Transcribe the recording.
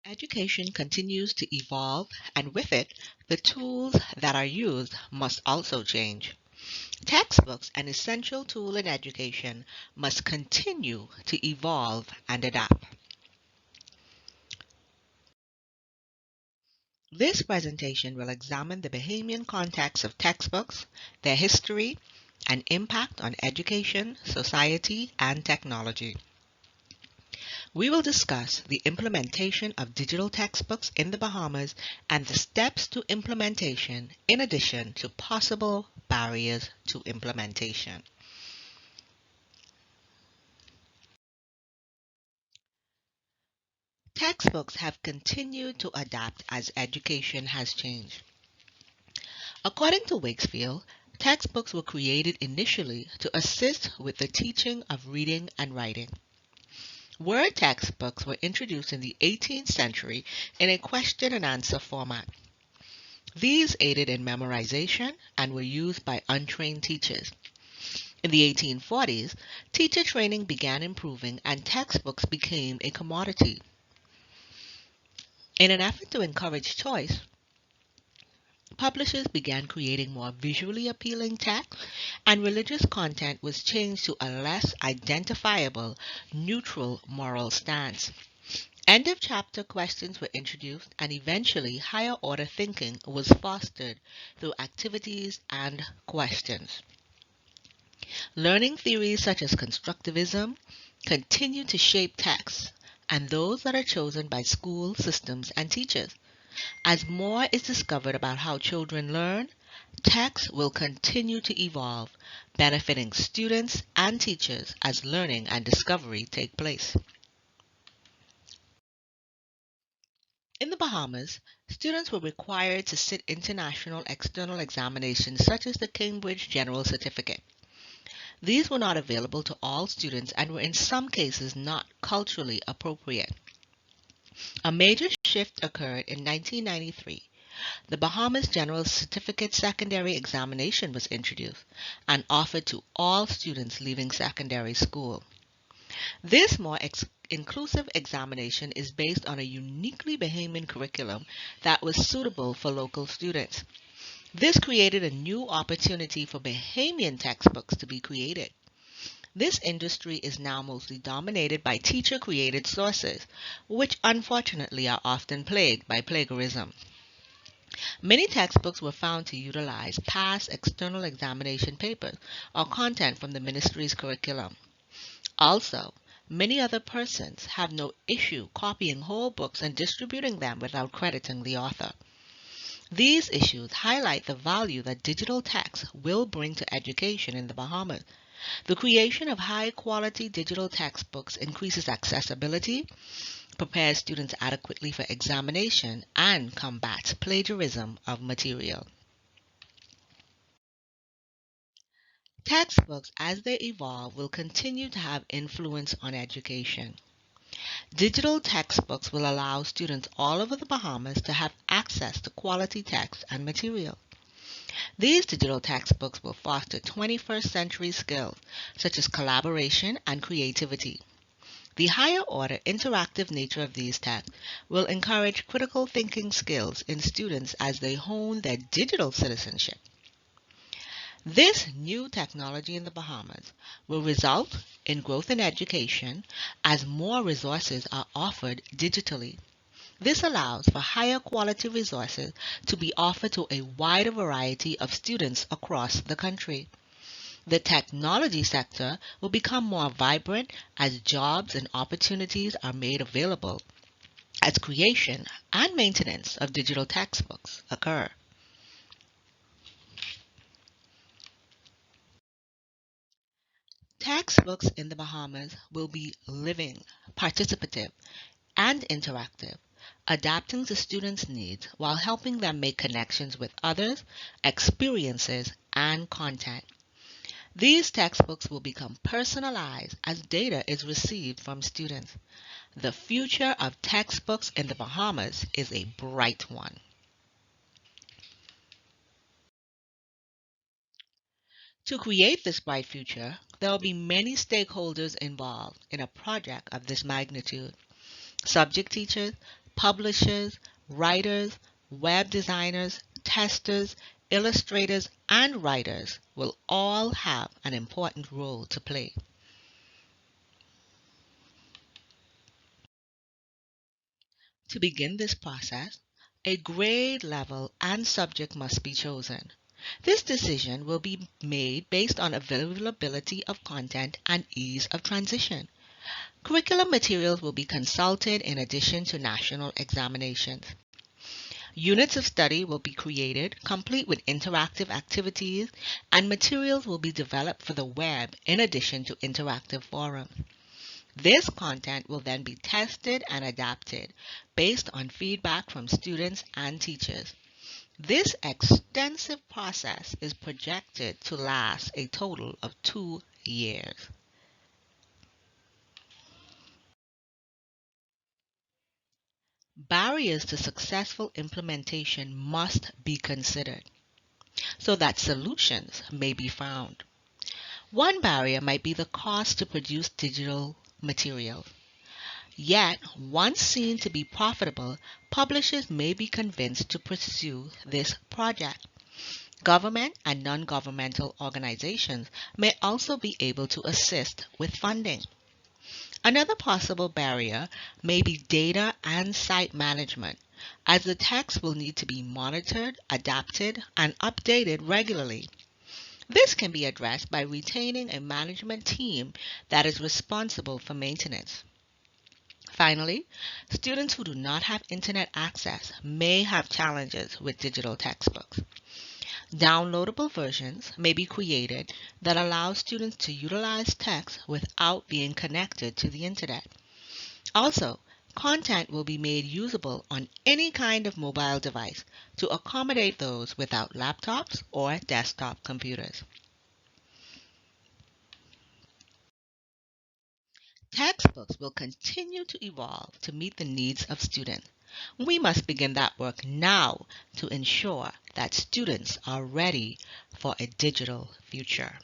Education continues to evolve, and with it, the tools that are used must also change. Textbooks, an essential tool in education, must continue to evolve and adapt. This presentation will examine the Bahamian context of textbooks, their history, and impact on education, society, and technology. We will discuss the implementation of digital textbooks in the Bahamas and the steps to implementation, in addition to possible barriers to implementation. Textbooks have continued to adapt as education has changed. According to Wakefield, textbooks were created initially to assist with the teaching of reading and writing. Word textbooks were introduced in the 18th century in a question and answer format. These aided in memorization and were used by untrained teachers. In the 1840s, teacher training began improving and textbooks became a commodity. In an effort to encourage choice, publishers began creating more visually appealing text, and religious content was changed to a less identifiable, neutral moral stance. End of chapter questions were introduced, and eventually higher order thinking was fostered through activities and questions. Learning theories such as constructivism continue to shape texts, and those that are chosen by school systems and teachers. As more is discovered about how children learn, texts will continue to evolve, benefiting students and teachers as learning and discovery take place. In the Bahamas, students were required to sit international external examinations such as the Cambridge General Certificate. These were not available to all students and were in some cases not culturally appropriate. A major shift occurred in 1993. The Bahamas General Certificate Secondary Examination was introduced and offered to all students leaving secondary school. This more inclusive examination is based on a uniquely Bahamian curriculum that was suitable for local students. This created a new opportunity for Bahamian textbooks to be created. This industry is now mostly dominated by teacher-created sources, which unfortunately are often plagued by plagiarism. Many textbooks were found to utilize past external examination papers or content from the ministry's curriculum. Also, many other persons have no issue copying whole books and distributing them without crediting the author. These issues highlight the value that digital text will bring to education in the Bahamas. The creation of high-quality digital textbooks increases accessibility, prepares students adequately for examination, and combats plagiarism of material. Textbooks, as they evolve, will continue to have influence on education. Digital textbooks will allow students all over the Bahamas to have access to quality text and material. These digital textbooks will foster 21st century skills such as collaboration and creativity. The higher order interactive nature of these texts will encourage critical thinking skills in students as they hone their digital citizenship. This new technology in the Bahamas will result in growth in education as more resources are offered digitally. This allows for higher quality resources to be offered to a wider variety of students across the country. The technology sector will become more vibrant as jobs and opportunities are made available, as creation and maintenance of digital textbooks occur. Textbooks in the Bahamas will be living, participative, and interactive, adapting to students' needs while helping them make connections with others, experiences, and content. These textbooks will become personalized as data is received from students. The future of textbooks in the Bahamas is a bright one. To create this bright future, there will be many stakeholders involved in a project of this magnitude. Subject teachers, Publishers, writers, web designers, testers, illustrators, and writers will all have an important role to play. To begin this process, a grade level and subject must be chosen. This decision will be made based on availability of content and ease of transition. Curriculum materials will be consulted in addition to national examinations. Units of study will be created, complete with interactive activities, and materials will be developed for the web in addition to interactive forums. This content will then be tested and adapted based on feedback from students and teachers. This extensive process is projected to last a total of 2 years. Barriers to successful implementation must be considered so that solutions may be found. One barrier might be the cost to produce digital materials. Yet, once seen to be profitable, publishers may be convinced to pursue this project. Government and non-governmental organizations may also be able to assist with funding. Another possible barrier may be data and site management, as the text will need to be monitored, adapted, and updated regularly. This can be addressed by retaining a management team that is responsible for maintenance. Finally, students who do not have internet access may have challenges with digital textbooks. Downloadable versions may be created that allow students to utilize text without being connected to the internet. Also, content will be made usable on any kind of mobile device to accommodate those without laptops or desktop computers. Textbooks will continue to evolve to meet the needs of students. We must begin that work now to ensure that students are ready for a digital future.